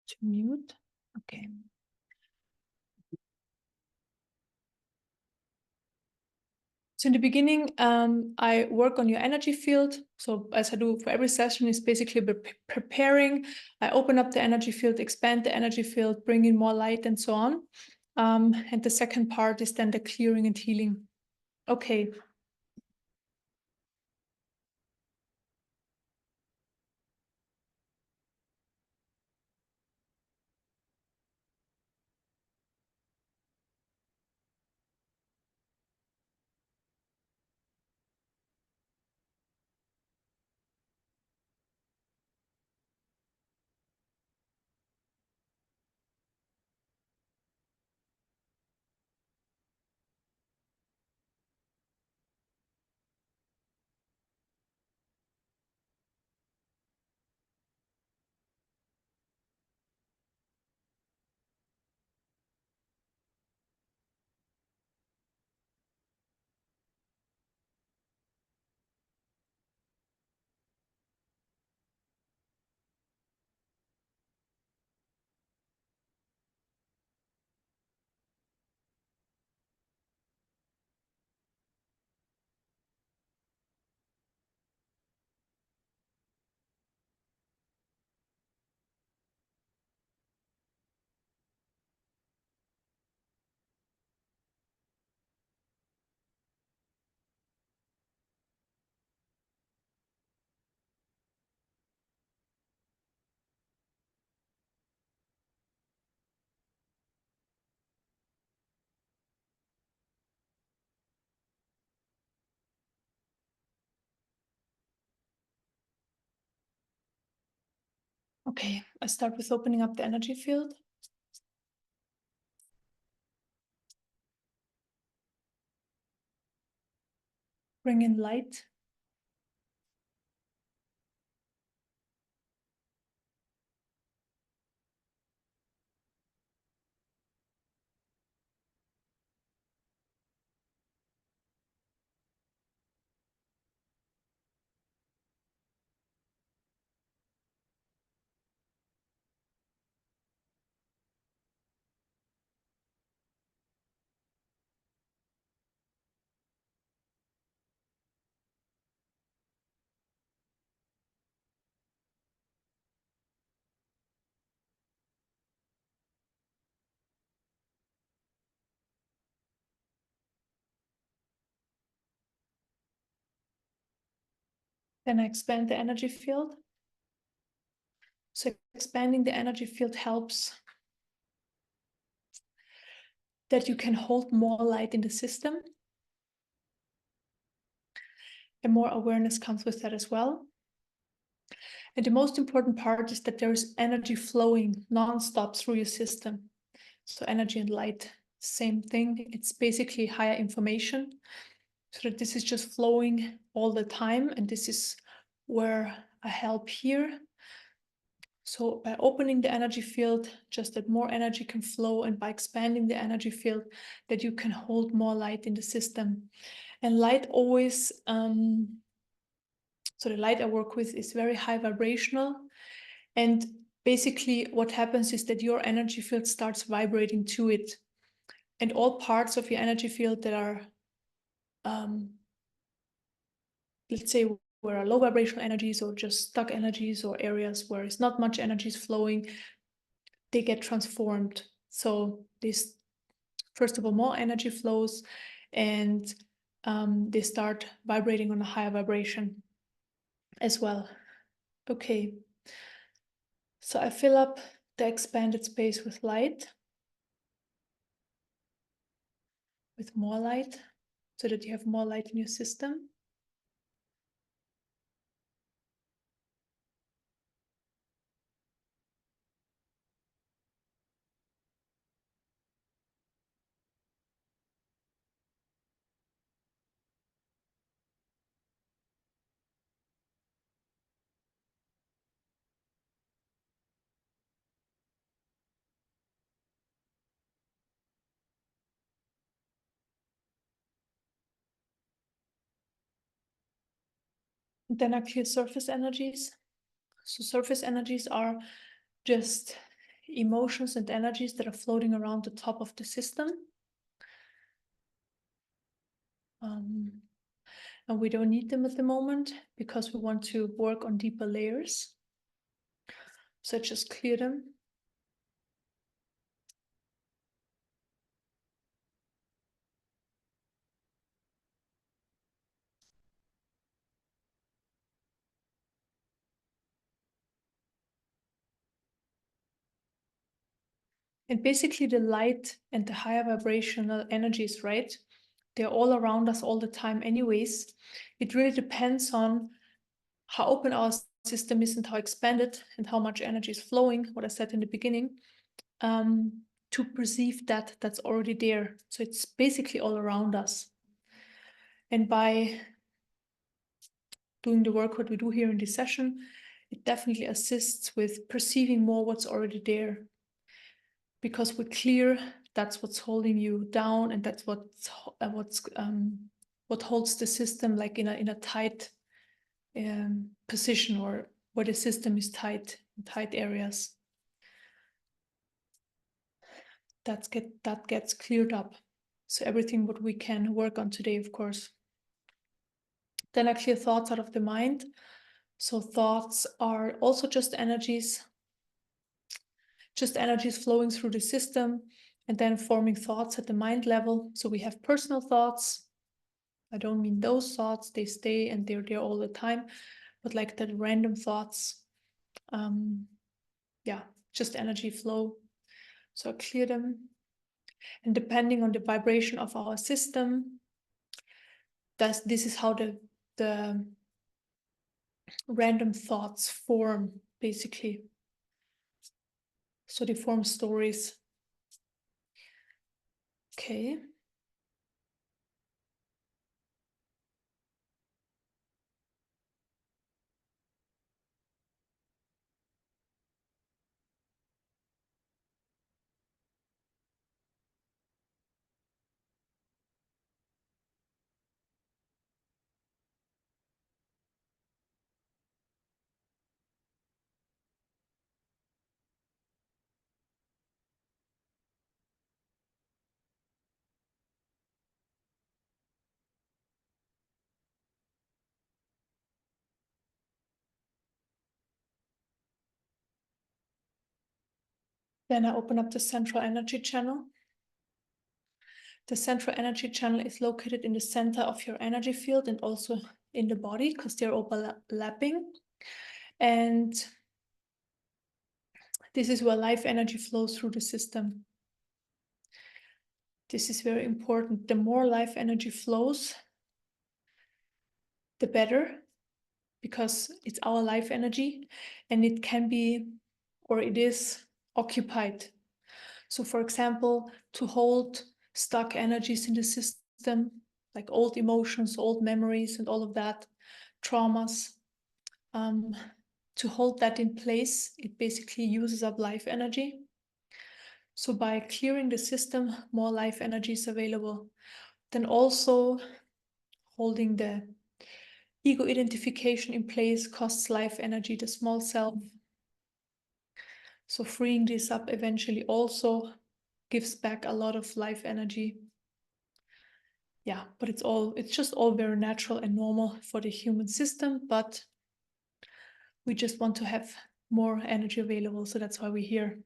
To mute. Okay. So in the beginning, I work on your energy field. So as I do for every session, is basically preparing. I open up the energy field, expand the energy field, bring in more light and so on. And the second part is then the clearing and healing. Okay. Okay, I start with opening up the energy field. Bring in light. Then I expand the energy field. So expanding the energy field helps that you can hold more light in the system. And more awareness comes with that as well. And the most important part is that there is energy flowing non-stop through your system. So energy and light, same thing. It's basically higher information. So that this is just flowing all the time. And this is where I help here. So by opening the energy field, just that more energy can flow, and by expanding the energy field, that you can hold more light in the system. And light always, so the light I work with is very high vibrational. And basically what happens is that your energy field starts vibrating to it. And all parts of your energy field that are, let's say, where are low vibrational energies or just stuck energies or areas where it's not much energy is flowing, they get transformed. So this, first of all, more energy flows, and they start vibrating on a higher vibration as well. Okay. So I fill up the expanded space with light, with more light, so that you have more light in your system. And then I clear surface energies. So surface energies are just emotions and energies that are floating around the top of the system. And we don't need them at the moment because we want to work on deeper layers. So just clear them. And basically the light and the higher vibrational energies, right? They're all around us all the time anyways. It really depends on how open our system is and how expanded and how much energy is flowing, what I said in the beginning, to perceive that that's already there. So it's basically all around us. And by doing the work what we do here in this session, it definitely assists with perceiving more what's already there. Because we're clear that's what's holding you down, and that's what holds the system like in a tight position, or where the system is tight, in tight areas. That gets cleared up. So everything what we can work on today, of course. Then I clear thoughts out of the mind. So thoughts are also just energies flowing through the system and then forming thoughts at the mind level. So we have personal thoughts. I don't mean those thoughts, they stay and they're there all the time, but like that random thoughts, just energy flow. So I clear them. And depending on the vibration of our system, this is how the random thoughts form, basically. So they form stories. Okay. Then I open up the central energy channel. The central energy channel is located in the center of your energy field and also in the body because they're overlapping. And this is where life energy flows through the system. This is very important. The more life energy flows, the better, because it's our life energy and it can be, or it is, occupied. So for example, to hold stuck energies in the system, like old emotions, old memories and all of that, traumas, to hold that in place, it basically uses up life energy. So by clearing the system, more life energy is available. Then also holding the ego identification in place costs life energy, the small self. So freeing this up eventually also gives back a lot of life energy. Yeah, but it's just all very natural and normal for the human system, but we just want to have more energy available. So that's why we're here.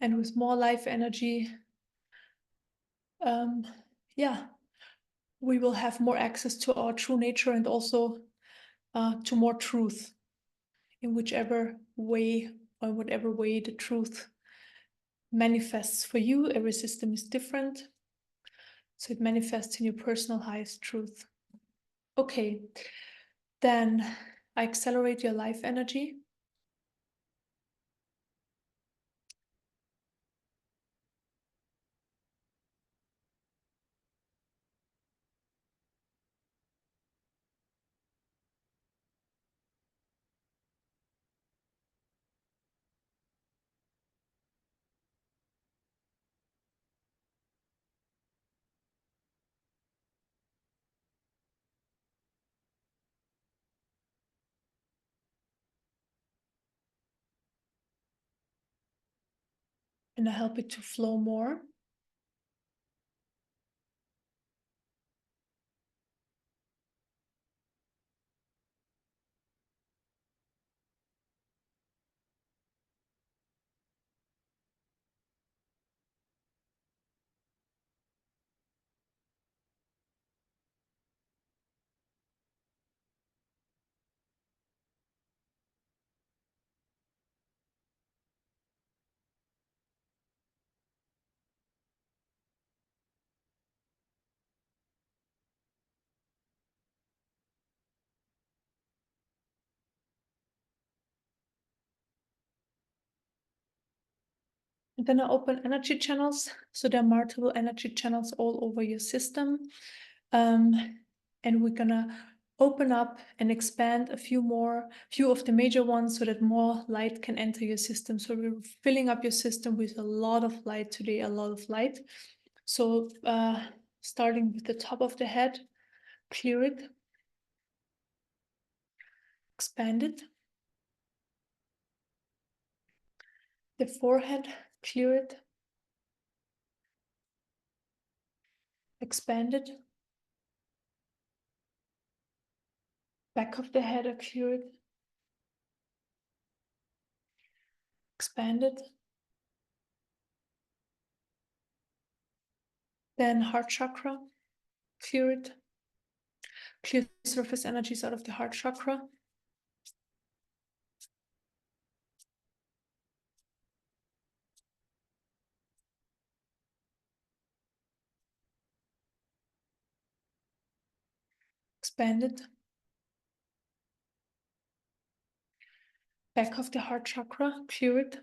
And with more life energy, we will have more access to our true nature and also to more truth in whichever way or whatever way the truth manifests for you. Every system is different. So it manifests in your personal highest truth. Okay, then I accelerate your life energy. and I help it to flow more. And then I open energy channels. So there are multiple energy channels all over your system. And we're gonna open up and expand a few of the major ones so that more light can enter your system. So we're filling up your system with a lot of light today, a lot of light. So starting with the top of the head, clear it, expand it. The forehead, clear it, expand it. Back of the head, clear it, expand it. Then heart chakra, clear it. Clear surface energies out of the heart chakra. Expand it. Back of the heart chakra, clear it.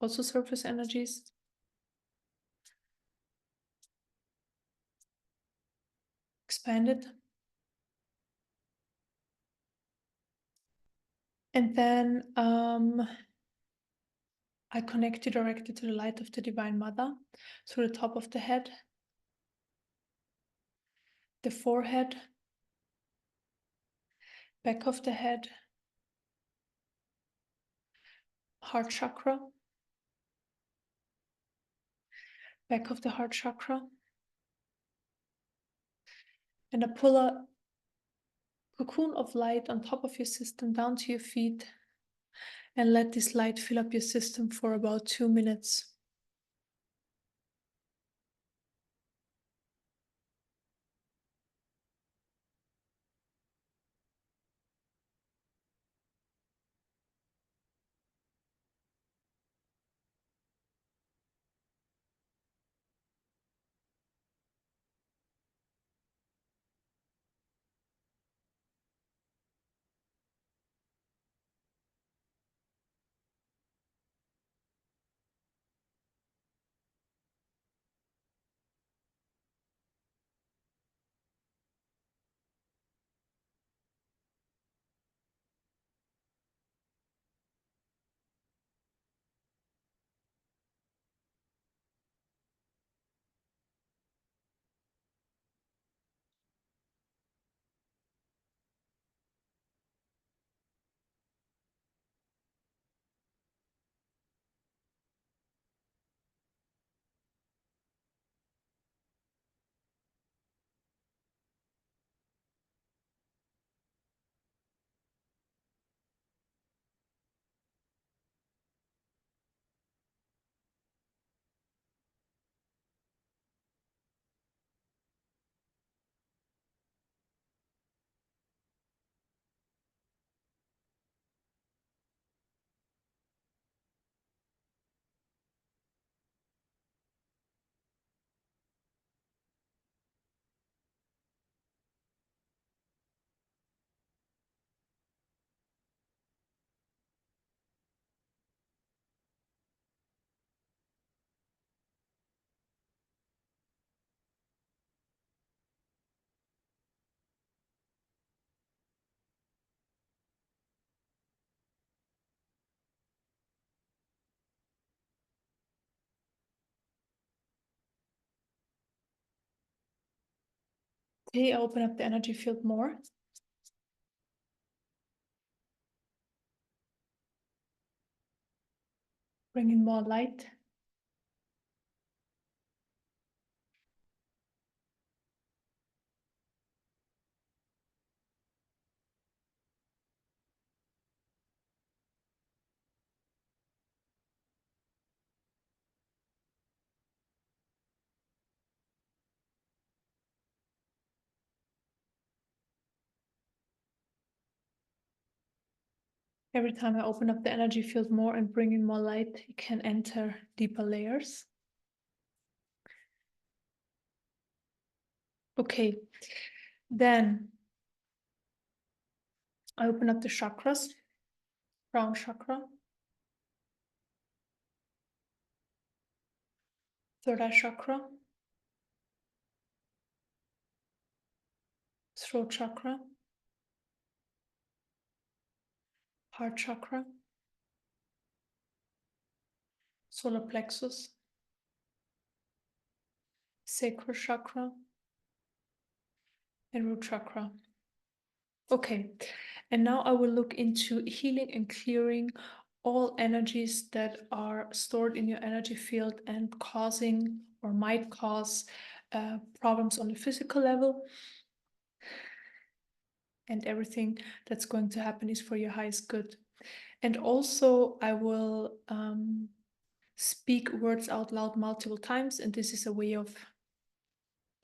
Also surface energies. Expand it. And then I connect you directly to the light of the Divine Mother through the top of the head, the forehead, back of the head, heart chakra, back of the heart chakra. And I pull a cocoon of light on top of your system down to your feet and let this light fill up your system for about 2 minutes. Okay, I open up the energy field more. Bring in more light. Every time I open up the energy field more and bring in more light, it can enter deeper layers. Okay, then I open up the chakras. Crown chakra, third eye chakra, throat chakra, heart chakra, solar plexus, sacral chakra, and root chakra. Okay, and now I will look into healing and clearing all energies that are stored in your energy field and causing or might cause problems on the physical level. And everything that's going to happen is for your highest good. And also I will speak words out loud multiple times, and this is a way of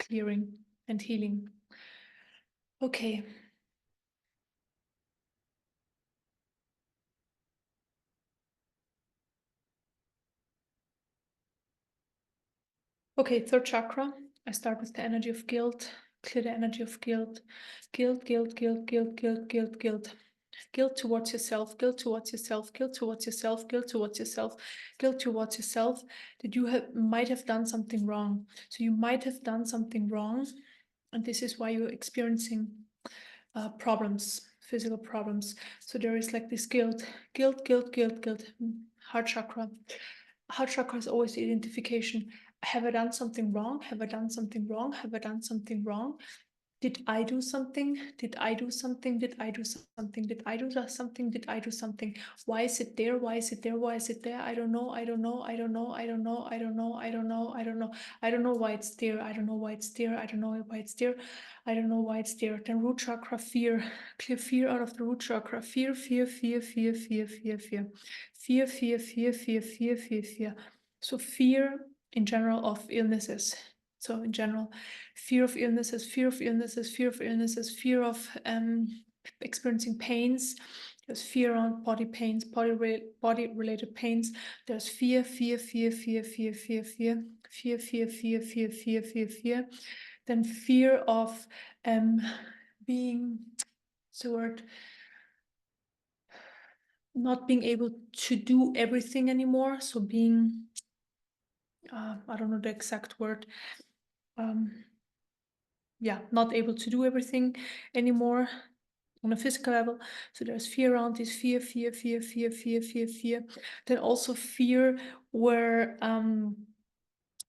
clearing and healing. Okay. Okay, third chakra. I start with the energy of guilt. Clear the energy of guilt. Guilt, guilt, guilt, guilt, guilt, guilt, guilt. Guilt towards yourself, guilt towards yourself, guilt towards yourself, guilt towards yourself, guilt towards yourself that you might have done something wrong. So you might have done something wrong, and this is why you're experiencing problems, physical problems. So there is like this guilt, guilt, guilt, guilt, guilt. Heart chakra. Heart chakra is always the identification. Have I done something wrong? Have I done something wrong? Have I done something wrong? Did I do something? Did I do something? Did I do something? Did I do something? Did I do something? Why is it there? Why is it there? Why is it there? I don't know. I don't know. I don't know. I don't know. I don't know. I don't know. I don't know. I don't know why it's there. I don't know why it's there. I don't know why it's there. I don't know why it's there. Then root chakra, fear. Clear fear out of the root chakra. Fear, fear, fear, fear, fear, fear, fear. Fear, fear, fear, fear, fear, fear, fear. So fear in general of illnesses. So in general, fear of illnesses, fear of illnesses, fear of illnesses, fear of experiencing pains. There's fear around body pains, body-related pains. There's fear, fear, fear, fear, fear, fear, fear, fear, fear, fear, fear, fear, fear, fear. Then fear of being, what's the word? Not being able to do everything anymore. So being, I don't know the exact word. Yeah, not able to do everything anymore on a physical level. So there's fear around this, fear, fear, fear, fear, fear, fear, fear. Then also fear where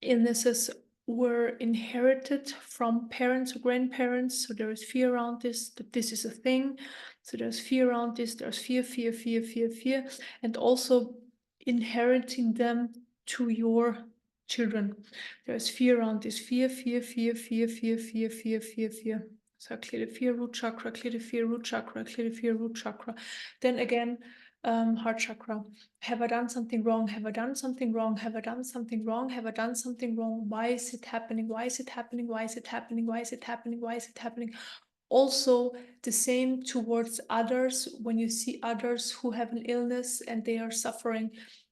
illnesses were inherited from parents or grandparents. So there is fear around this, that this is a thing. So there's fear around this, there's fear, fear, fear, fear, fear, and also inheriting them to your children. There's fear around this, fear, fear, fear, fear, fear, fear, fear, fear, fear. So clear the fear root chakra, clear the fear root chakra, clear the fear root chakra. Then again, heart chakra. Have I done something wrong? Have I done something wrong? Have I done something wrong? Have I done something wrong? Why is it happening? Why is it happening? Why is it happening? Why is it happening? Why is it happening? Also the same towards others. When you see others who have an illness and they are suffering,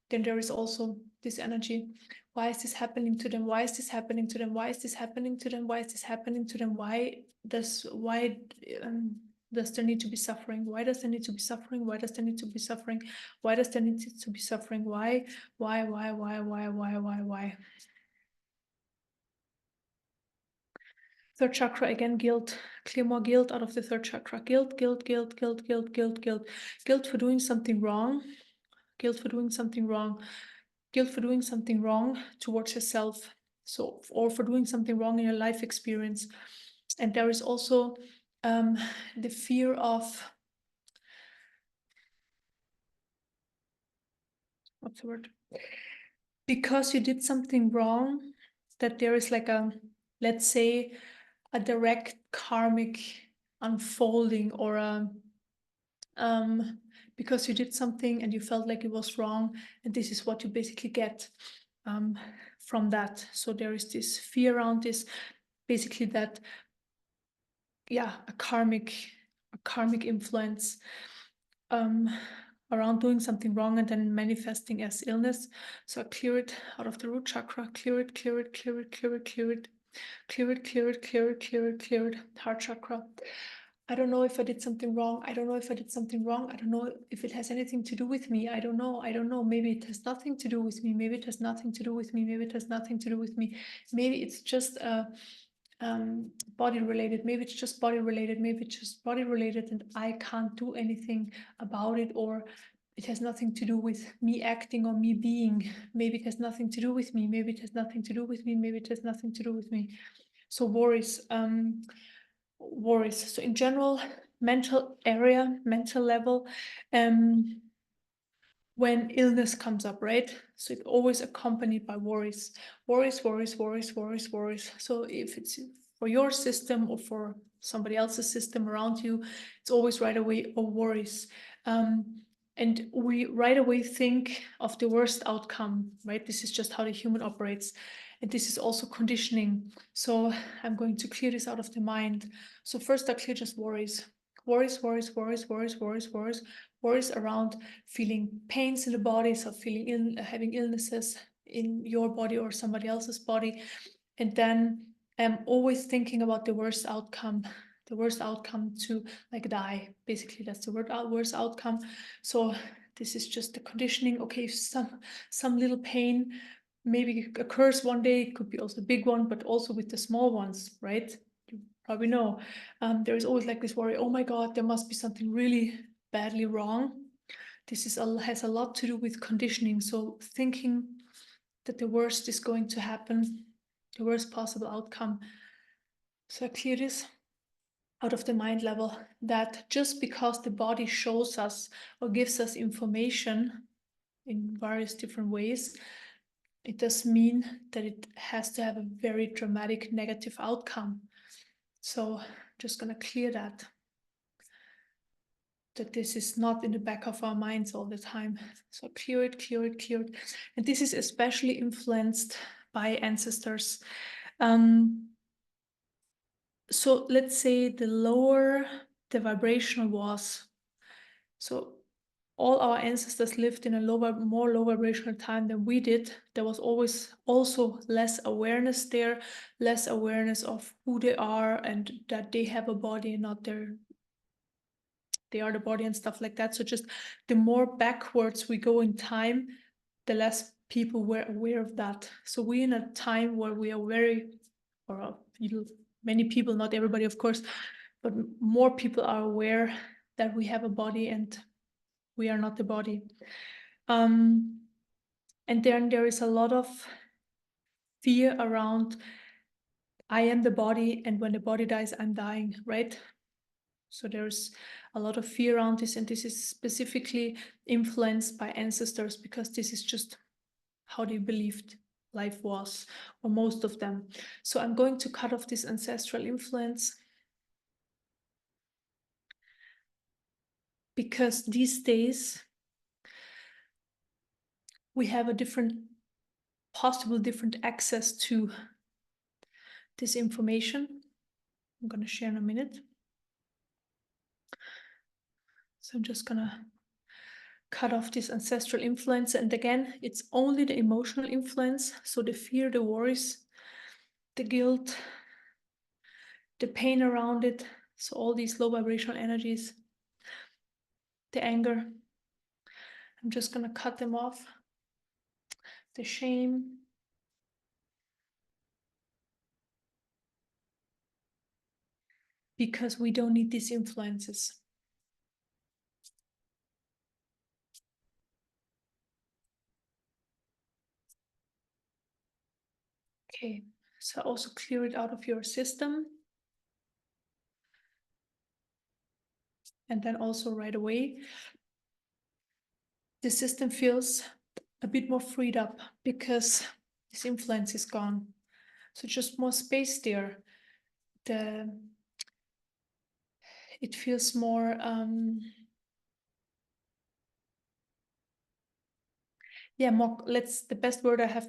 then there is also this energy. Why is this happening to them? Why is this happening to them? Why is this happening to them? Why is this happening to them? Why does there need to be suffering? Why does there need to be suffering? Why does there need to be suffering? Why does there need to be suffering? Why? Third chakra again, guilt. Clear more guilt out of the third chakra. Guilt, guilt, guilt, guilt, guilt, guilt, guilt. Guilt for doing something wrong. Guilt for doing something wrong. Guilt for doing something wrong towards yourself. So, or for doing something wrong in your life experience. And there is also the fear of what's the word? Because you did something wrong, that there is like a, let's say, a direct karmic unfolding, or a because you did something and you felt like it was wrong, and this is what you basically get from that. So there is this fear around this, basically, that, yeah, a karmic influence around doing something wrong and then manifesting as illness. So I clear it out of the root chakra, clear it, clear it, clear it, clear it, clear it, clear it, clear it, clear it, clear it, clear it, heart chakra. I don't know if I did something wrong. I don't know if I did something wrong. I don't know if it has anything to do with me. I don't know. I don't know. Maybe it has nothing to do with me. Maybe it has nothing to do with me. Maybe it has nothing to do with me. Maybe it's just body related. Maybe it's just body related. Maybe it's just body related, and I can't do anything about it, or it has nothing to do with me acting or me being. Maybe it has nothing to do with me. Maybe it has nothing to do with me. Maybe it has nothing to do with me. So worries. So in general, mental level, when illness comes up, right? So it's always accompanied by worries. So if it's for your system or for somebody else's system around you, it's always right away a worries. And we right away think of the worst outcome, right? This is just how the human operates. And this is also conditioning. So I'm going to clear this out of the mind. So first I clear just worries. Worries around feeling pains in the body, so feeling ill, having illnesses in your body or somebody else's body. And then always thinking about the worst outcome to like die. Basically, that's the word, worst outcome. So this is just the conditioning. Okay, if some little pain maybe occurs one day, it could be also a big one, but also with the small ones, right? You probably know. There is always like this worry, oh my God, there must be something really badly wrong. This has a lot to do with conditioning. So thinking that the worst is going to happen, the worst possible outcome. So I clear this out of the mind level, that just because the body shows us or gives us information in various different ways, it does mean that it has to have a very dramatic negative outcome. So just gonna clear that this is not in the back of our minds all the time. So clear it. And this is especially influenced by ancestors. So let's say the lower the vibrational was, so all our ancestors lived in a more low vibrational time than we did. There was always also less awareness there, less awareness of who they are and that they have a body and not they are the body and stuff like that. So just the more backwards we go in time, the less people were aware of that. So we're in a time where we are many people, not everybody, of course, but more people are aware that we have a body and we are not the body. And then there is a lot of fear around, I am the body, and when the body dies, I'm dying, right? So there's a lot of fear around this, and this is specifically influenced by ancestors because this is just how they believed life was, or most of them. So I'm going to cut off this ancestral influence, because these days we have a different access to this information. I'm going to share in a minute. So I'm just going to cut off this ancestral influence. And again, it's only the emotional influence. So the fear, the worries, the guilt, the pain around it. So all these low vibrational energies, the anger, I'm just going to cut them off. The shame. Because we don't need these influences. Okay, so also clear it out of your system. And then also right away, the system feels a bit more freed up because this influence is gone. So just more space there. It feels more more, the best word I have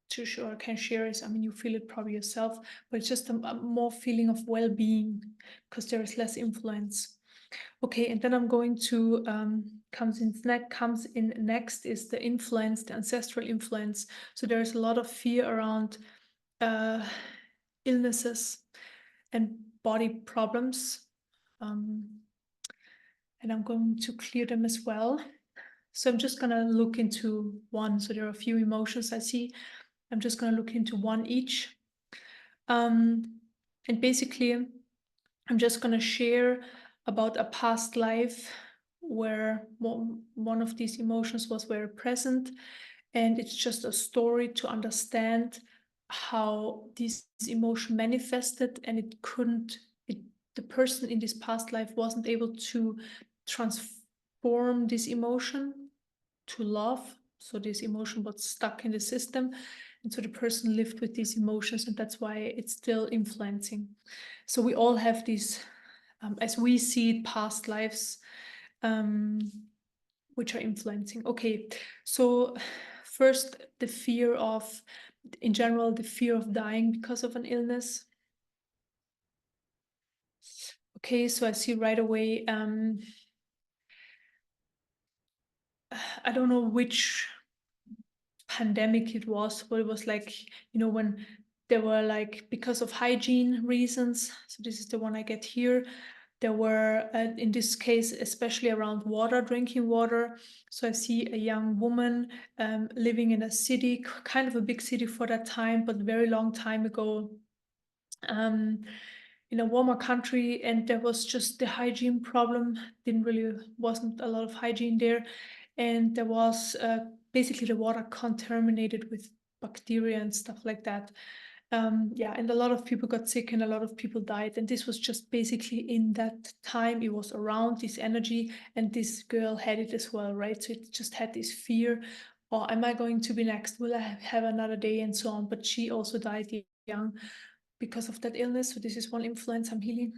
to share, can share is, I mean, you feel it probably yourself, but it's just a more feeling of well-being because there is less influence. Okay, and then I'm going to comes in next is the influence, the ancestral influence. So there is a lot of fear around illnesses and body problems, and I'm going to clear them as well. So I'm just gonna look into one. So there are a few emotions I see. I'm just gonna look into one each. And basically, I'm just gonna share about a past life where one of these emotions was very present. And it's just a story to understand how this emotion manifested, and the person in this past life wasn't able to transform this emotion to love. So this emotion was stuck in the system. And so the person lived with these emotions, and that's why it's still influencing. So we all have these, as we see it, past lives, which are influencing. Okay, so first, in general, the fear of dying because of an illness. Okay, so I see right away, I don't know which pandemic it was, but it was like, when there were like, because of hygiene reasons, so this is the one I get here, there were, in this case, especially around water, drinking water. So I see a young woman living in a city, kind of a big city for that time, but very long time ago, in a warmer country, and there was just the hygiene problem. Wasn't a lot of hygiene there, and there was basically the water contaminated with bacteria and stuff like that. And a lot of people got sick and a lot of people died, and this was just basically in that time. It was around this energy, and this girl had it as well, right? So it just had this fear, or am I going to be next? Will I have another day, and so on? But she also died young because of that illness. So this is one influence I'm healing.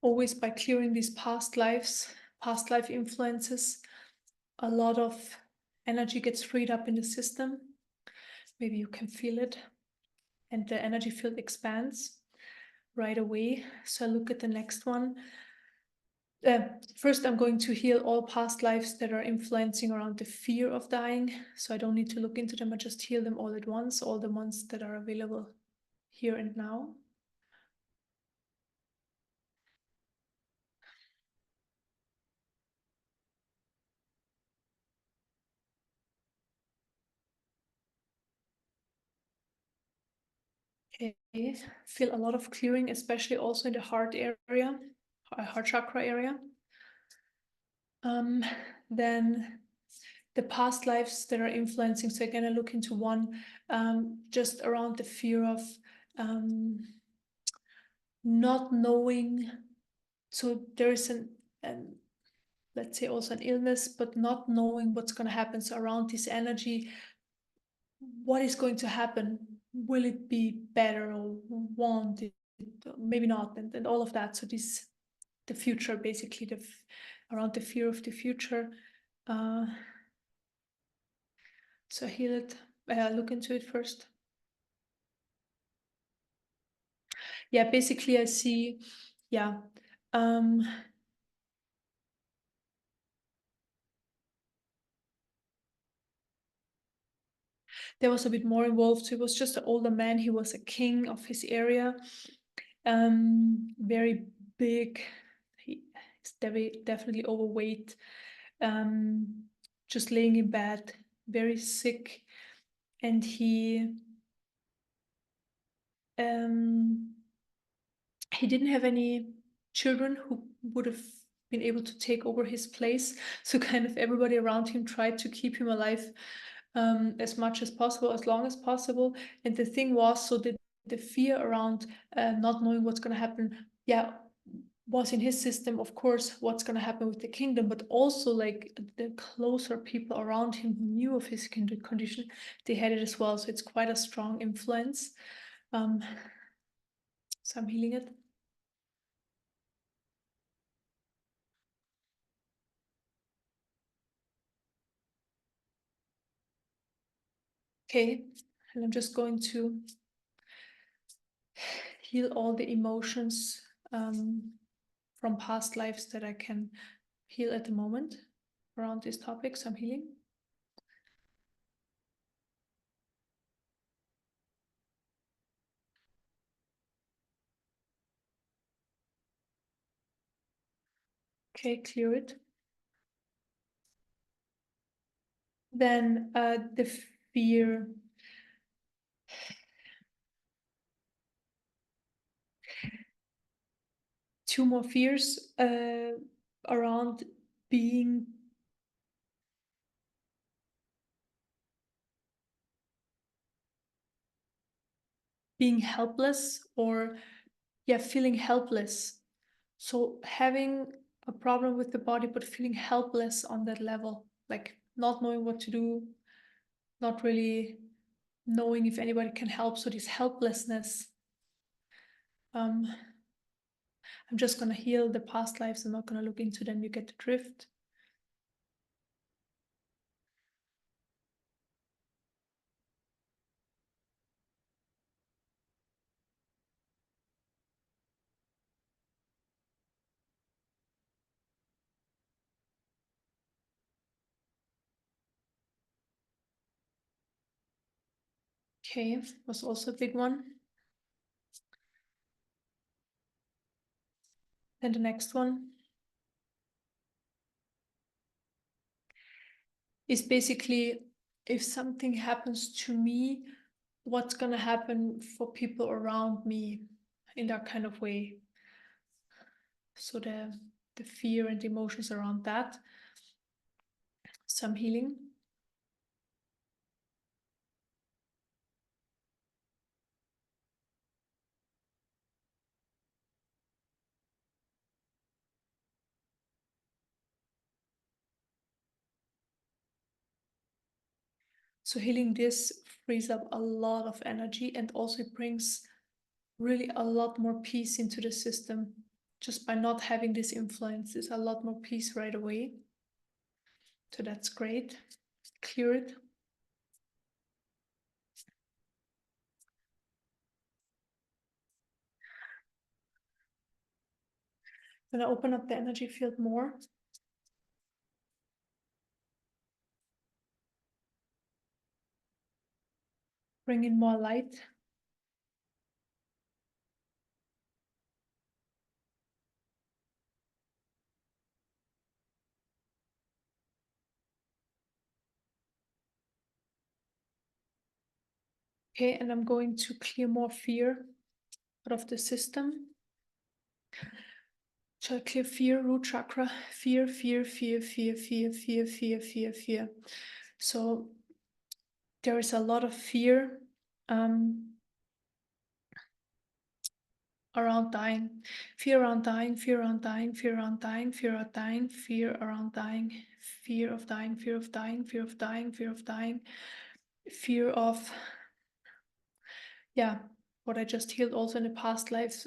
Always by clearing these past life influences, a lot of energy gets freed up in the system. Maybe you can feel it, and the energy field expands right away. So I look at the next one. First, I'm going to heal all past lives that are influencing around the fear of dying. So I don't need to look into them. I just heal them all at once, all the ones that are available here and now. Okay, feel a lot of clearing, especially also in the heart area, heart chakra area. Then the past lives that are influencing. So again, I look into one, just around the fear of not knowing. So there is let's say also an illness, but not knowing what's going to happen. So around this energy, what is going to happen? Will it be better, or won't it? Maybe not, and all of that. So the future, basically, around the fear of the future. So heal it. Look into it first. Yeah, basically I see, yeah. There was a bit more involved. So he was just an older man. He was a king of his area. Very big. He's definitely overweight. Just laying in bed, very sick. And he didn't have any children who would have been able to take over his place. So kind of everybody around him tried to keep him alive as much as possible, as long as possible. And the thing was, so the fear around not knowing what's going to happen, yeah, was in his system, of course, what's going to happen with the kingdom, but also like the closer people around him who knew of his condition, they had it as well. So it's quite a strong influence. So I'm healing it. Okay, and I'm just going to heal all the emotions from past lives that I can heal at the moment around these topics. I'm healing. Okay, clear it. Then the fear. Two more fears around being helpless, or feeling helpless. So having a problem with the body but feeling helpless on that level, like not knowing what to do, not really knowing if anybody can help. So this helplessness, I'm just gonna heal the past lives. I'm not gonna look into them. You get the drift. Okay, was also a big one. Then the next one is basically, if something happens to me, what's going to happen for people around me in that kind of way. So the fear and the emotions around that. Some healing. So healing this frees up a lot of energy, and also brings really a lot more peace into the system. Just by not having this influence, there's a lot more peace right away. So that's great. Clear it. Then I open up the energy field more. Bring in more light. Okay, and I'm going to clear more fear out of the system. So clear fear, root chakra, fear, fear, fear, fear, fear, fear, fear, fear, fear. So there is a lot of fear around dying. Fear around dying, fear around dying, fear around dying, fear around dying, fear around dying, fear of dying, fear of dying, fear of dying, fear of dying, fear of, what I just healed also in the past lives,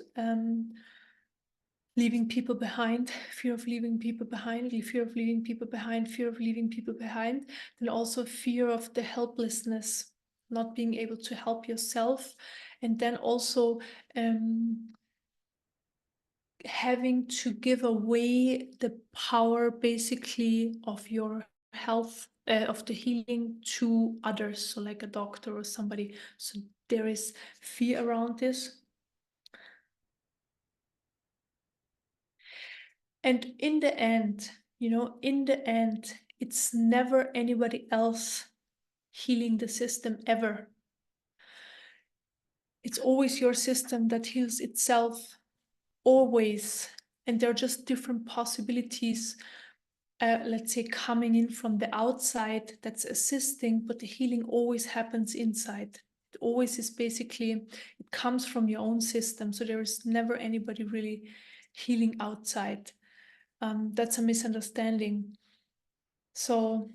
leaving people behind, fear of leaving people behind, fear of leaving people behind, fear of leaving people behind, then also fear of the helplessness, not being able to help yourself, and then also having to give away the power basically of your health, of the healing, to others, so like a doctor or somebody. So there is fear around this. And in the end, it's never anybody else healing the system ever. It's always your system that heals itself, always. And there are just different possibilities, let's say, coming in from the outside that's assisting, but the healing always happens inside. It always is basically, it comes from your own system. So there is never anybody really healing outside. That's a misunderstanding. So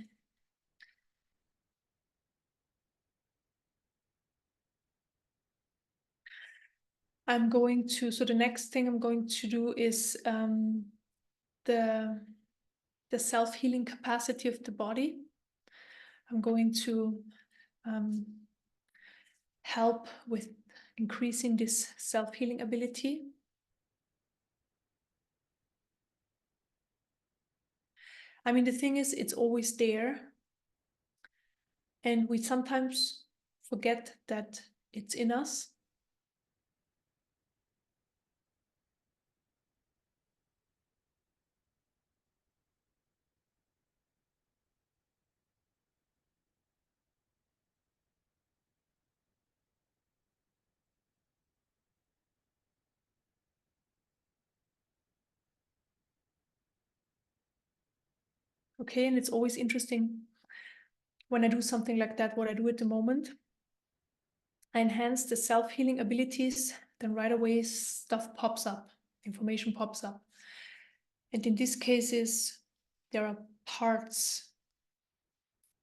the next thing I'm going to do is the self-healing capacity of the body. I'm going to help with increasing this self-healing ability. I mean, the thing is, it's always there. And we sometimes forget that it's in us. Okay, and it's always interesting when I do something like that, what I do at the moment. I enhance the self-healing abilities, then right away stuff pops up, information pops up. And in these cases, there are parts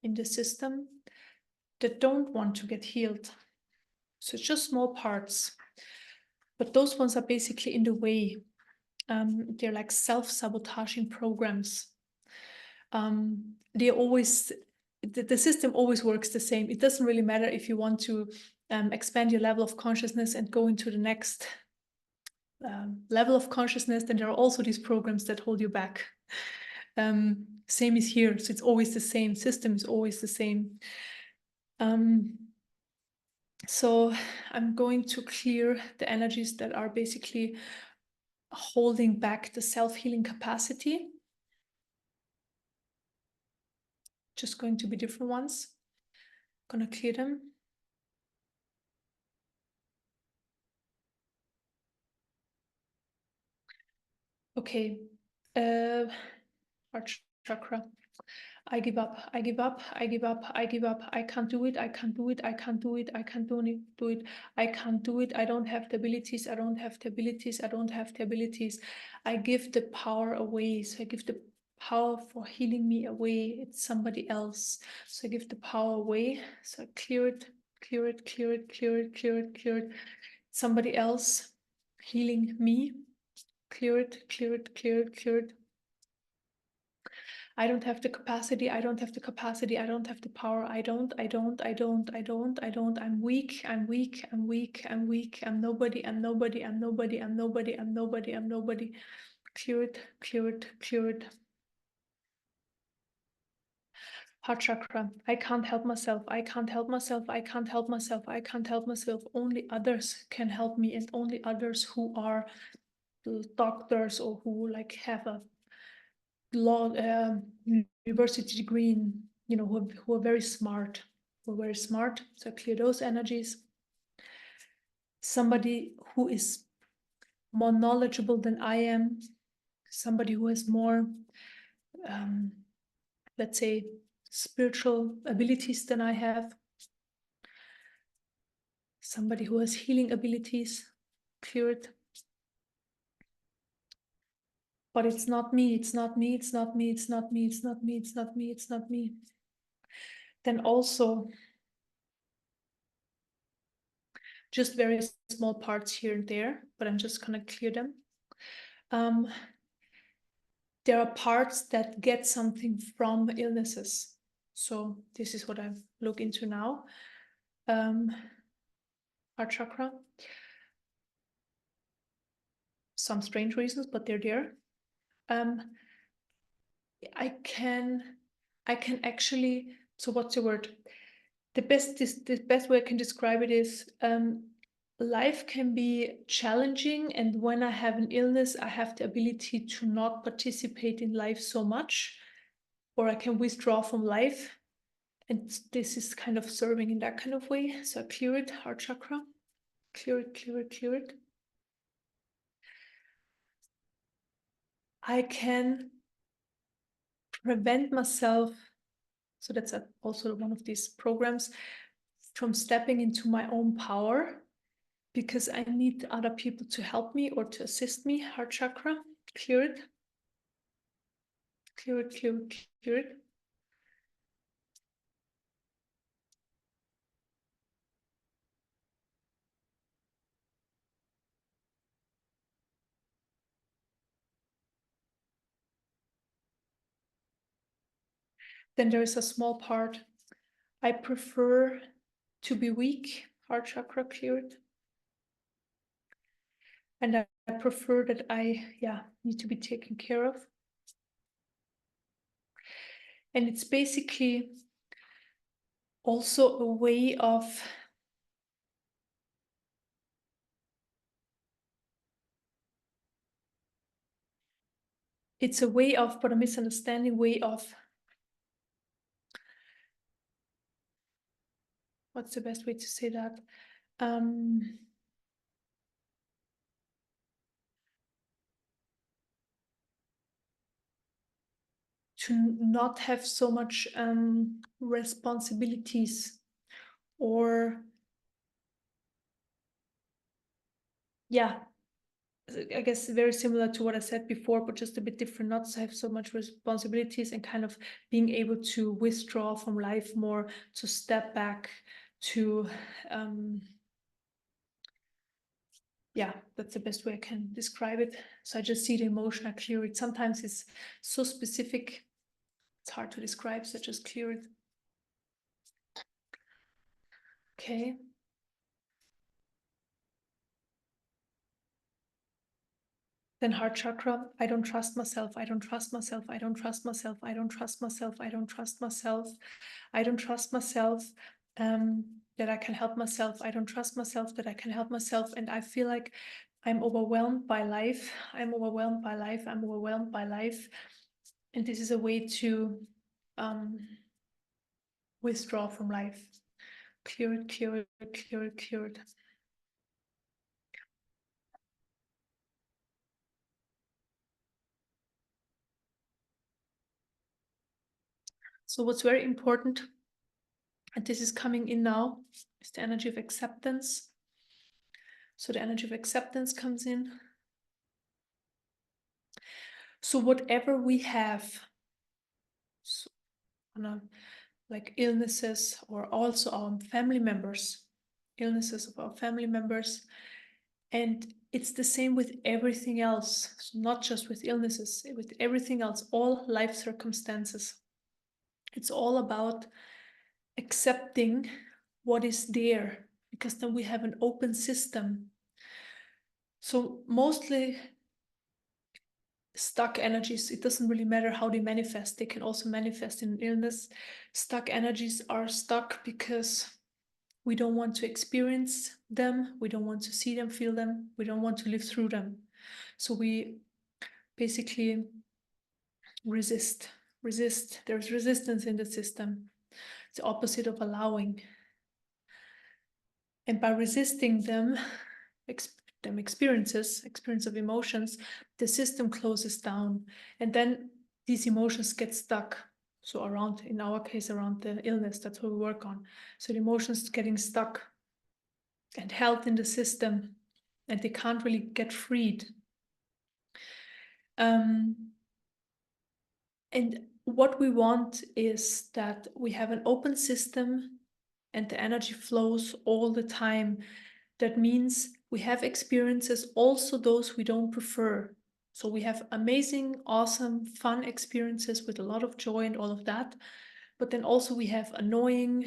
in the system that don't want to get healed. So it's just small parts. But those ones are basically in the way. They're like self-sabotaging programs. They always, the system always works the same. It doesn't really matter if you want to expand your level of consciousness and go into the next level of consciousness, then there are also these programs that hold you back. Same is here. So it's always the same. System is always the same. So I'm going to clear the energies that are basically holding back the self-healing capacity. Just going to be different ones. Gonna clear them. Okay. Heart chakra. I give up, I give up, I give up, I give up, I can't do it, I can't do it, I can't do it, I can't do it, I can't do it, I don't have the abilities, I don't have the abilities, I don't have the abilities. I give the power away, so I give the power for healing me away, it's somebody else. So I give the power away, so I clear it, clear it, clear it, clear it, clear it, clear it. Somebody else healing me, clear it, clear it, clear it, clear it. I don't have the capacity, I don't have the capacity, I don't have the power, I don't, I'm weak, I'm weak, I'm weak, I'm weak, I'm nobody, I'm nobody, I'm nobody, I'm nobody, I'm nobody, I'm nobody. Clear it, clear it, clear it. Heart chakra, I can't help myself, I can't help myself, I can't help myself, I can't help myself. Only others can help me, and only others who are doctors or who like have a law university degree in, you know, who are very smart, so clear those energies. Somebody who is more knowledgeable than I am, somebody who has more let's say spiritual abilities than I have, somebody who has healing abilities, clear it. But it's not me, it's not me, it's not me, it's not me, it's not me, it's not me, it's not me. Then also just very small parts here and there, but I'm just gonna clear them. There are parts that get something from illnesses. So this is what I look into now. Heart chakra. Some strange reasons, but they're there. I can actually, so what's the word? The best way I can describe it is life can be challenging, and when I have an illness, I have the ability to not participate in life so much, or I can withdraw from life. And this is kind of serving in that kind of way. So I clear it, heart chakra, clear it, clear it, clear it. I can prevent myself, so that's also one of these programs, from stepping into my own power. because I need other people to help me or to assist me. Heart chakra, clear it. Clear it, clear it, clear it. Then there is a small part. I prefer to be weak, heart chakra, clear it. And I prefer that I need to be taken care of. And it's basically also a way of but a misunderstanding way of, what's the best way to say that? To not have so much responsibilities, or I guess very similar to what I said before, but just a bit different, not to have so much responsibilities and kind of being able to withdraw from life more, to step back, to that's the best way I can describe it. So I just see the emotion, I clear it. Sometimes it's so specific, it's hard to describe, so I just clear it. Okay. Then heart chakra, I don't trust myself, I don't trust myself, I don't trust myself, I don't trust myself, I don't trust myself, I don't trust myself, that I can help myself, I don't trust myself, that I can help myself. And I feel like I'm overwhelmed by life, I'm overwhelmed by life, I'm overwhelmed by life. And this is a way to withdraw from life. Clear it, clear it, clear it, clear it. So what's very important, and this is coming in now, is the energy of acceptance. So the energy of acceptance comes in. So whatever we have, so, like illnesses, or also our family members, illnesses of our family members, and it's the same with everything else. So not just with illnesses, with everything else, all life circumstances. It's all about accepting what is there, because then we have an open system. So mostly stuck energies, it doesn't really matter how they manifest, they can also manifest in illness. Stuck energies are stuck because we don't want to experience them, we don't want to see them, feel them, we don't want to live through them. So we basically resist. There's resistance in the system. It's the opposite of allowing. And by resisting them, experience of emotions, the system closes down, and then these emotions get stuck. So around, in our case, around the illness, that's what we work on. So the emotions getting stuck and held in the system, and they can't really get freed. And what we want is that we have an open system and the energy flows all the time. That means we have experiences, also those we don't prefer. So we have amazing, awesome, fun experiences with a lot of joy and all of that. But then also we have annoying,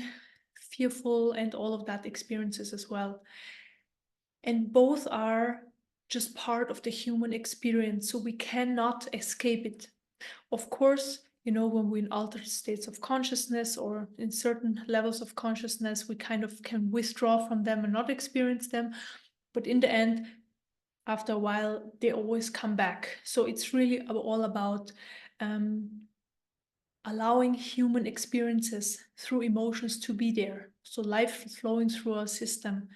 fearful, and all of that experiences as well. And both are just part of the human experience. So we cannot escape it. Of course, when we're in altered states of consciousness or in certain levels of consciousness, we kind of can withdraw from them and not experience them. But in the end, after a while, they always come back. So it's really all about allowing human experiences through emotions to be there. So life flowing through our system.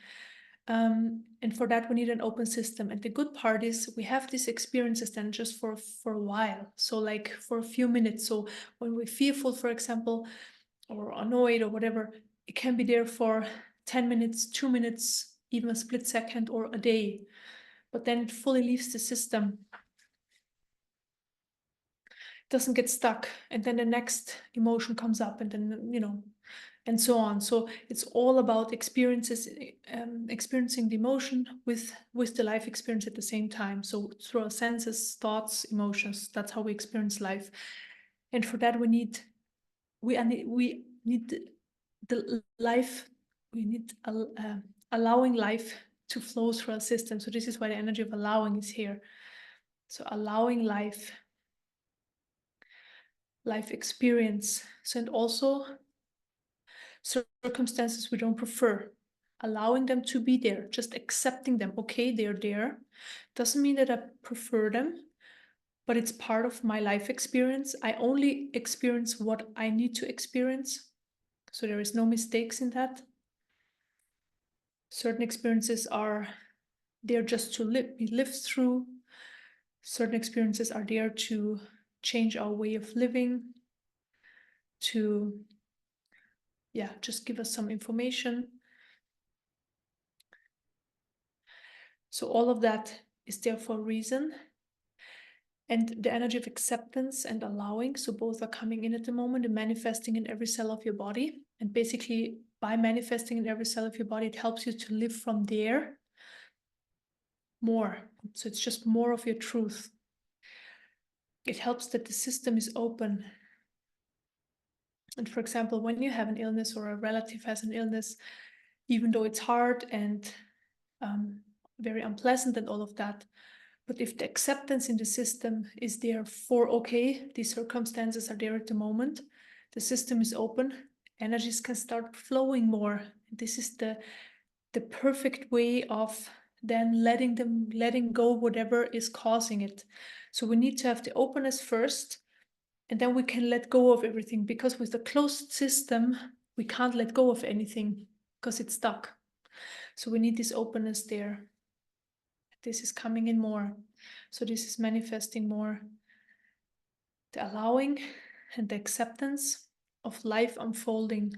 And for that, we need an open system. And the good part is we have these experiences then just for a while. So like for a few minutes. So when we're fearful, for example, or annoyed or whatever, it can be there for 10 minutes, 2 minutes, even a split second or a day, but then it fully leaves the system, doesn't get stuck, and then the next emotion comes up, and then and so on. So it's all about experiencing the emotion with the life experience at the same time. So through our senses, thoughts, emotions, that's how we experience life. And for that we need the life, we need allowing life to flow through our system. So this is why the energy of allowing is here. So allowing life experience. So, and also circumstances we don't prefer, allowing them to be there, just accepting them. Okay, they're there. Doesn't mean that I prefer them, but it's part of my life experience. I only experience what I need to experience. So there is no mistakes in that. Certain experiences are there just to be lived through. Certain experiences are there to change our way of living, to just give us some information. So all of that is there for a reason. And the energy of acceptance and allowing, so both are coming in at the moment and manifesting in every cell of your body. And basically, by manifesting in every cell of your body, it helps you to live from there more. So it's just more of your truth. It helps that the system is open. And for example, when you have an illness or a relative has an illness, even though it's hard and very unpleasant and all of that, but if the acceptance in the system is there for, okay, these circumstances are there at the moment, the system is open, energies can start flowing more. This is the perfect way of then letting go whatever is causing it. So we need to have the openness first, and then we can let go of everything, because with the closed system, we can't let go of anything because it's stuck. So we need this openness there. This is coming in more. So this is manifesting more. The allowing and the acceptance of life unfolding.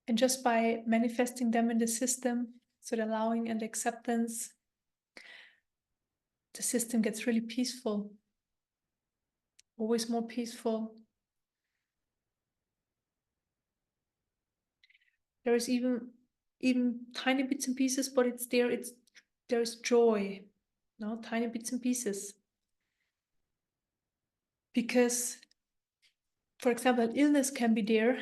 And just by manifesting them in the system, so the allowing and the acceptance, the system gets really peaceful, always more peaceful. There is even tiny bits and pieces, but it's there. There's joy, no, tiny bits and pieces. Because, for example, illness can be there,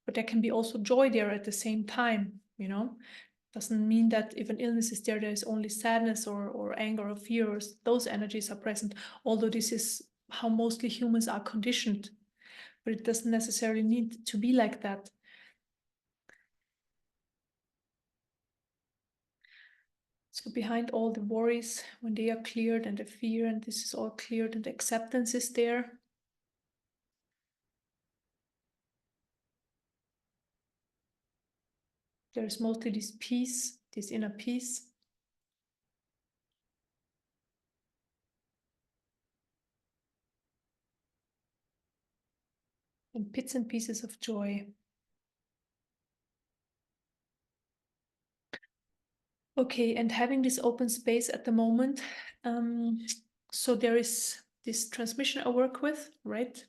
but there can be also joy there at the same time. Doesn't mean that if an illness is there, there is only sadness or anger or fear, or those energies are present. Although this is how mostly humans are conditioned, but it doesn't necessarily need to be like that. So behind all the worries, when they are cleared, and the fear, and this is all cleared, and the acceptance is there, there's mostly this peace, this inner peace. And bits and pieces of joy. Okay, and having this open space at the moment, so there is this transmission I work with, right?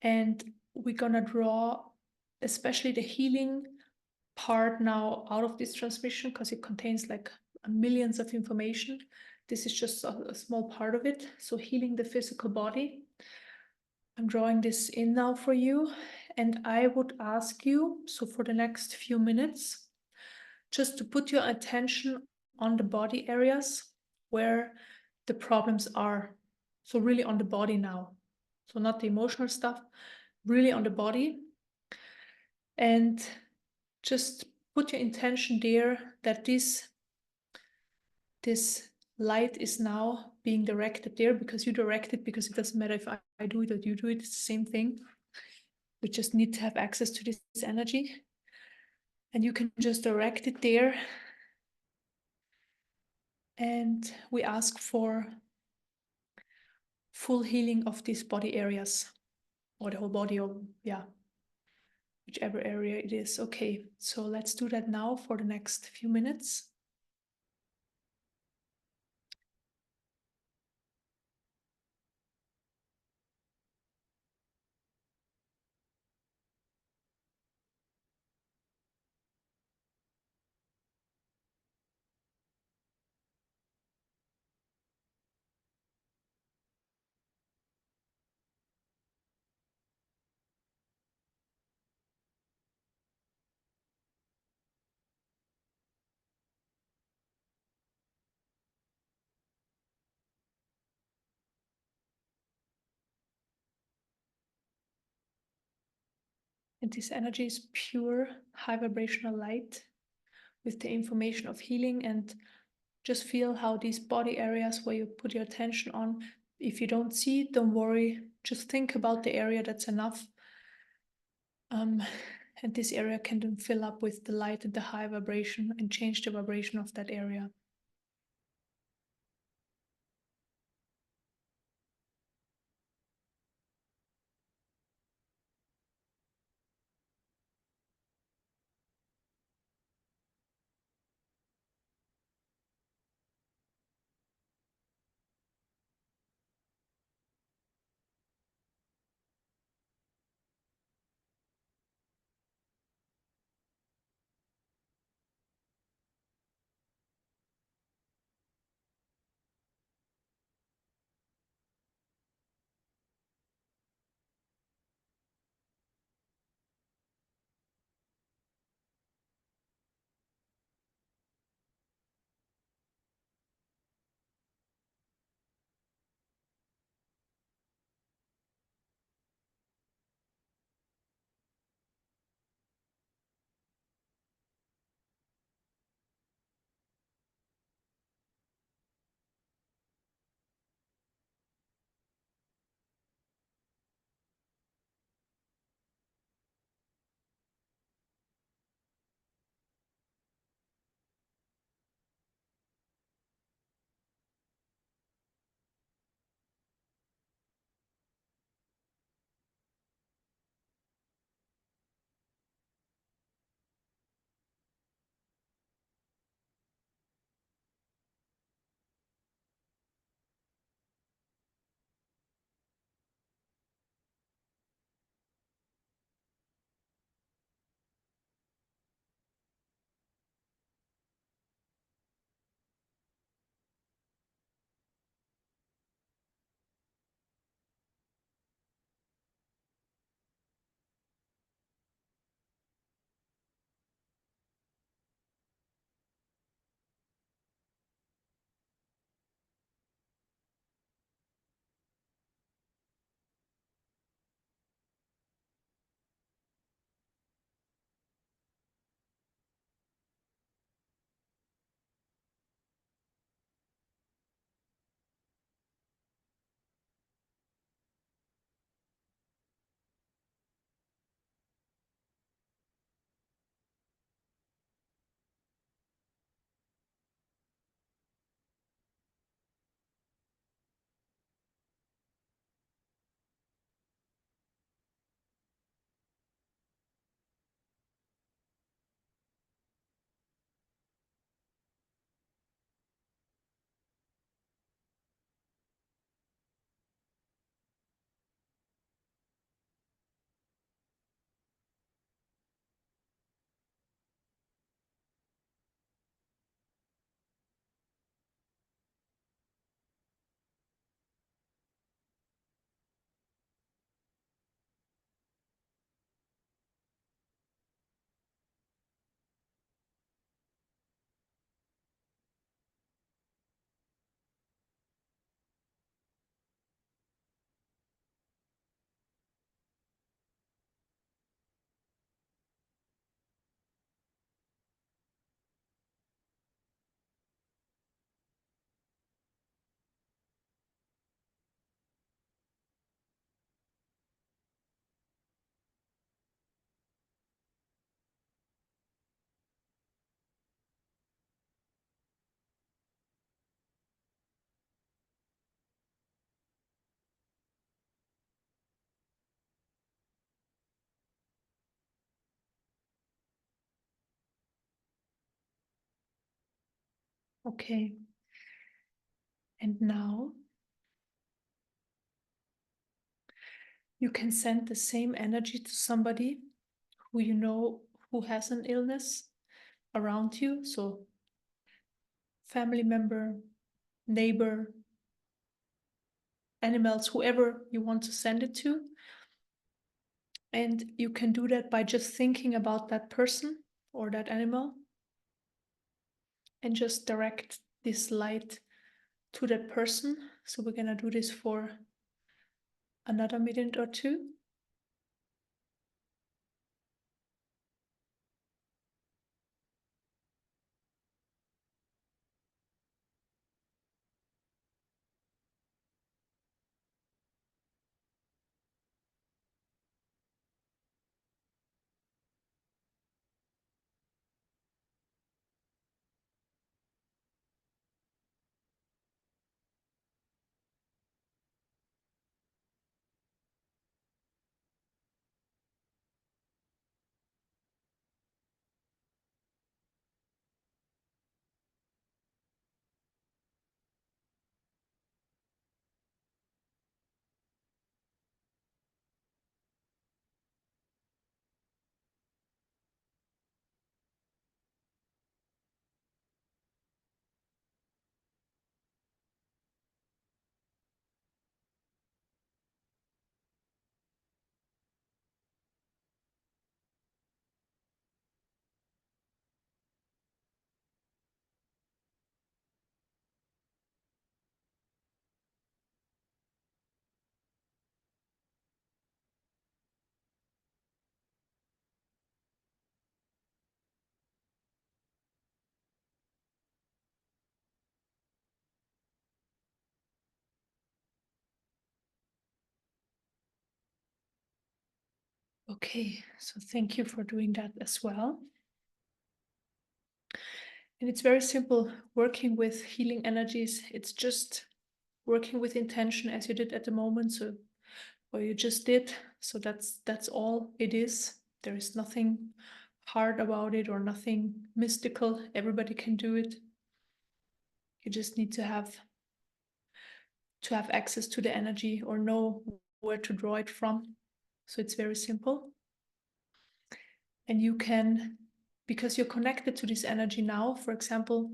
And we're gonna draw especially the healing part now out of this transmission, because it contains like millions of information. This is just a small part of it. So healing the physical body. I'm drawing this in now for you, and I would ask you, so for the next few minutes, just to put your attention on the body areas where the problems are. So really on the body now. So not the emotional stuff, really on the body. And just put your intention there that this light is now being directed there, because you direct it, because it doesn't matter if I do it or you do it, it's the same thing. We just need to have access to this energy. And you can just direct it there. And we ask for full healing of these body areas, or the whole body, or yeah, whichever area it is. Okay, so let's do that now for the next few minutes. And this energy is pure, high vibrational light with the information of healing. And just feel how these body areas where you put your attention on, if you don't see it, don't worry. Just think about the area, that's enough. And this area can then fill up with the light and the high vibration and change the vibration of that area. Okay. And now you can send the same energy to somebody who you know who has an illness around you. So family member, neighbor, animals, whoever you want to send it to. And you can do that by just thinking about that person or that animal and just direct this light to that person. So we're gonna do this for another minute or two. Okay, so thank you for doing that as well. And it's very simple working with healing energies. It's just working with intention as you did at the moment. So, or you just did. So that's all it is. There is nothing hard about it or nothing mystical. Everybody can do it. You just need to have access to the energy or know where to draw it from. So it's very simple. And you can, because you're connected to this energy now, for example,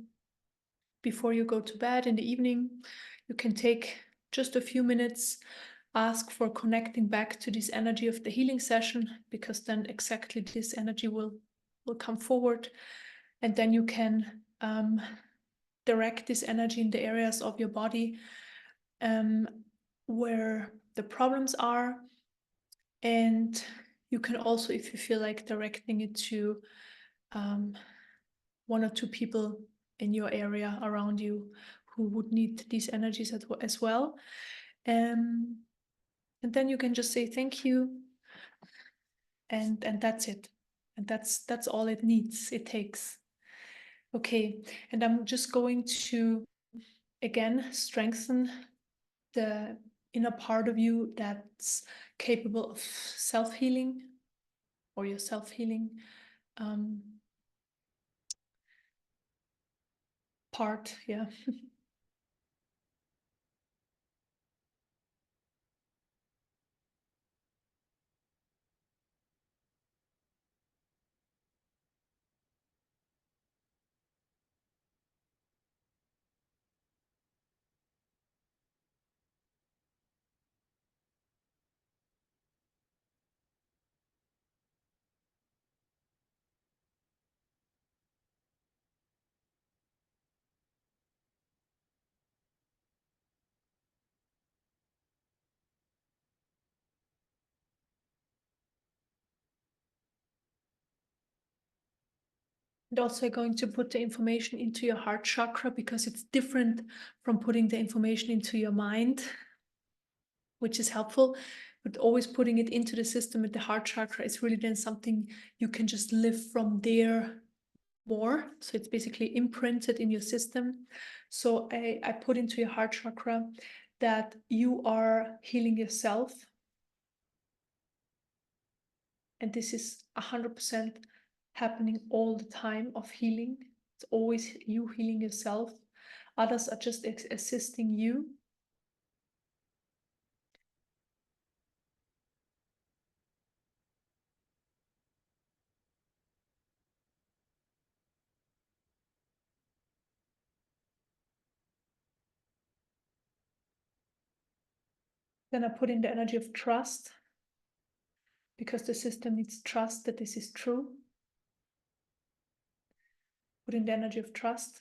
before you go to bed in the evening, you can take just a few minutes, ask for connecting back to this energy of the healing session, because then exactly this energy will come forward. And then you can direct this energy in the areas of your body where the problems are. And you can also, if you feel like, directing it to one or two people in your area around you who would need these energies as well. And then you can just say thank you, and that's it. And that's all it takes. Okay, and I'm just going to again strengthen the inner part of you that's capable of self-healing, or your self-healing part. Yeah. And also going to put the information into your heart chakra, because it's different from putting the information into your mind, which is helpful. But always putting it into the system at the heart chakra is really then something you can just live from there more. So it's basically imprinted in your system. So I put into your heart chakra that you are healing yourself. And this is 100% happening all the time, of healing. It's always you healing yourself. Others are just assisting you. Then I put in the energy of trust, because the system needs trust that this is true. Put in the energy of trust.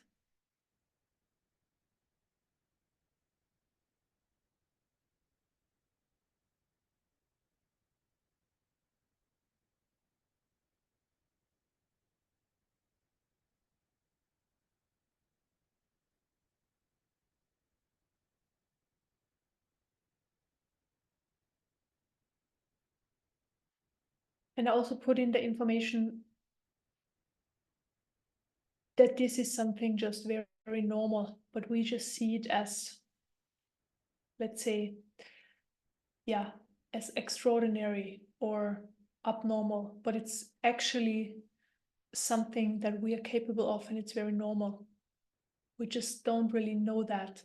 And I also put in the information that this is something just very, very normal, but we just see it as, let's say, yeah, as extraordinary or abnormal, but it's actually something that we are capable of, and it's very normal. We just don't really know that.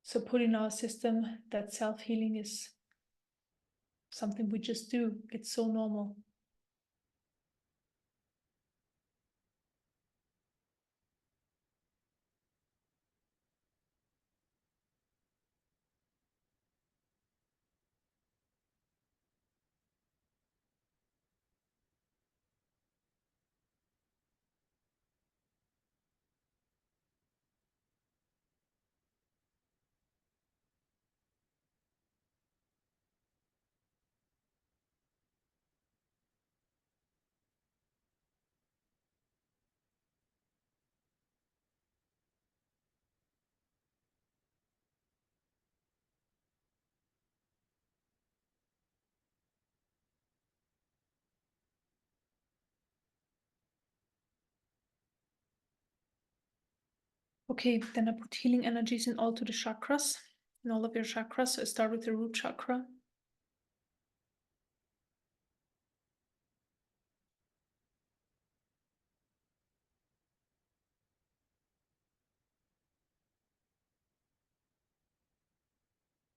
So put in our system that self-healing is something we just do. It's so normal. Okay, then I put healing energies in all to the chakras, in all of your chakras. So I start with the root chakra.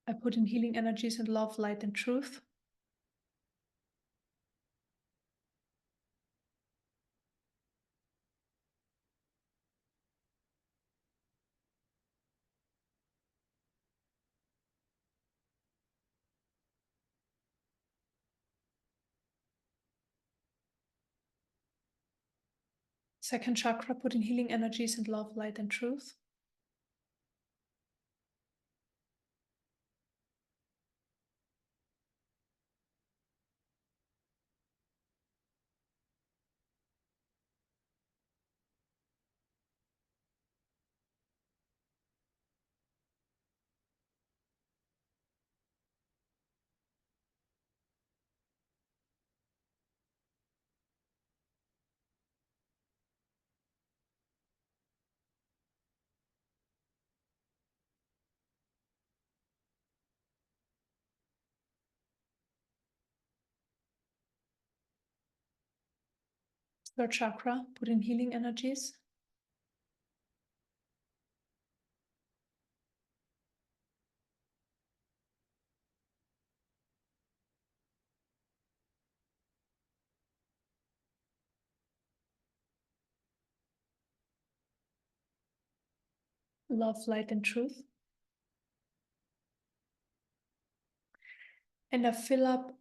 I put in healing energies in love, light, and truth. Second chakra, put in healing energies in love, light, and truth. Third chakra, put in healing energies. Love, light, and truth. And I fill up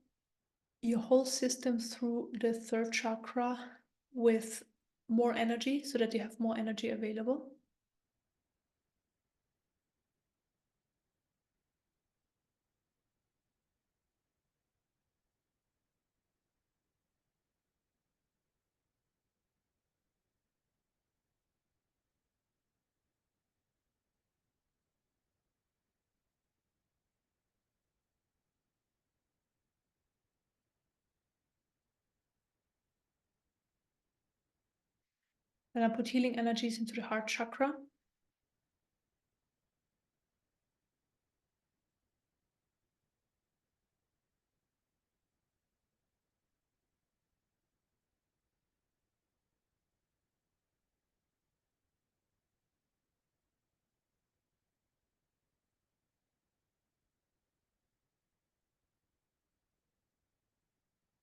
your whole system through the third chakra with more energy so that you have more energy available. Then I put healing energies into the heart chakra.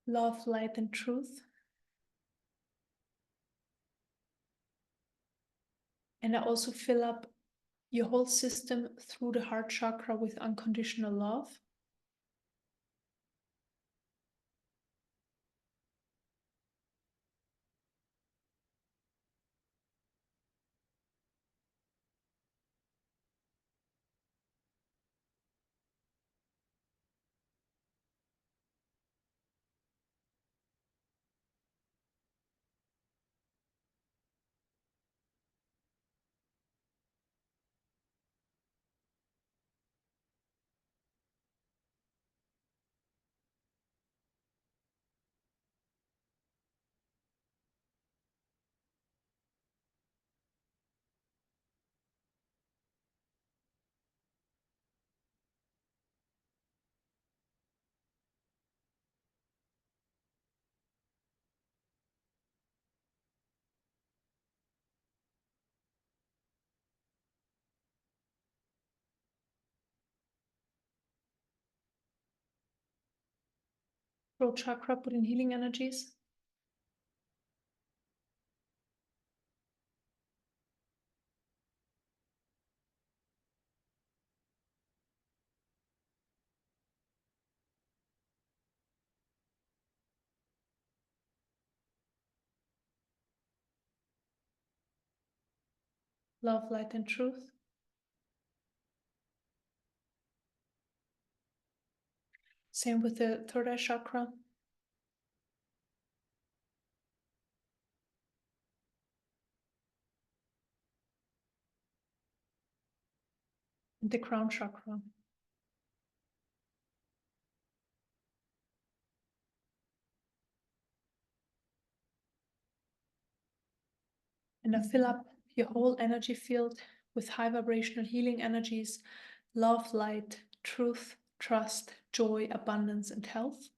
love, light, and truth. And I also fill up your whole system through the heart chakra with unconditional love. Throat chakra, put in healing energies. Love, light, and truth. Same with the third eye chakra. And the crown chakra. And I fill up your whole energy field with high vibrational healing energies, love, light, truth, trust, joy, abundance, and health.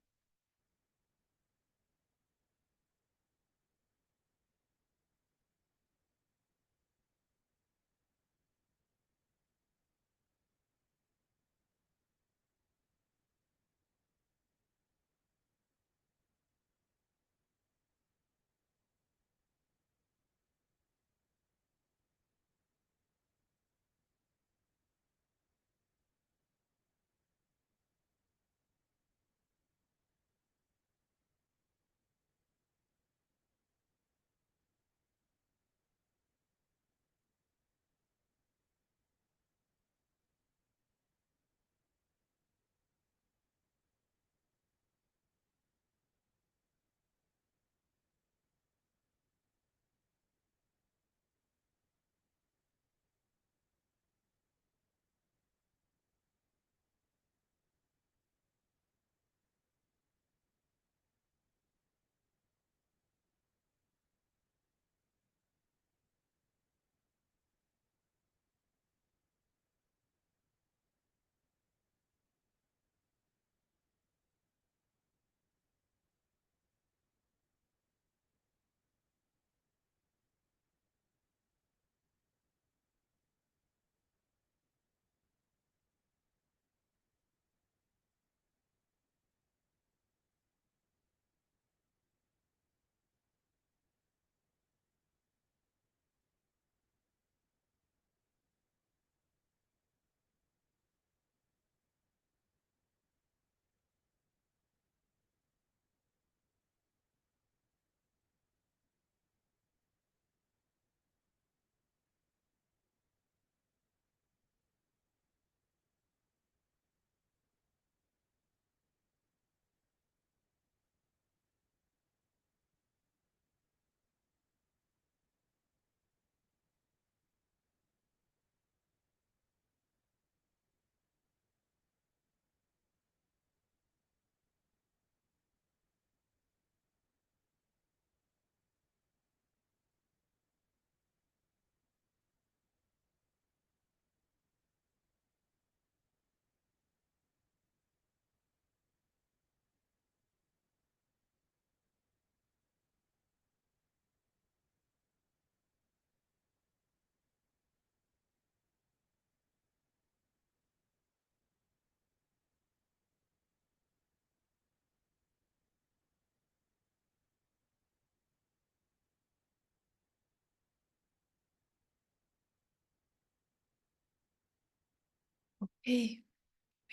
Okay,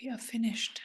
we are finished.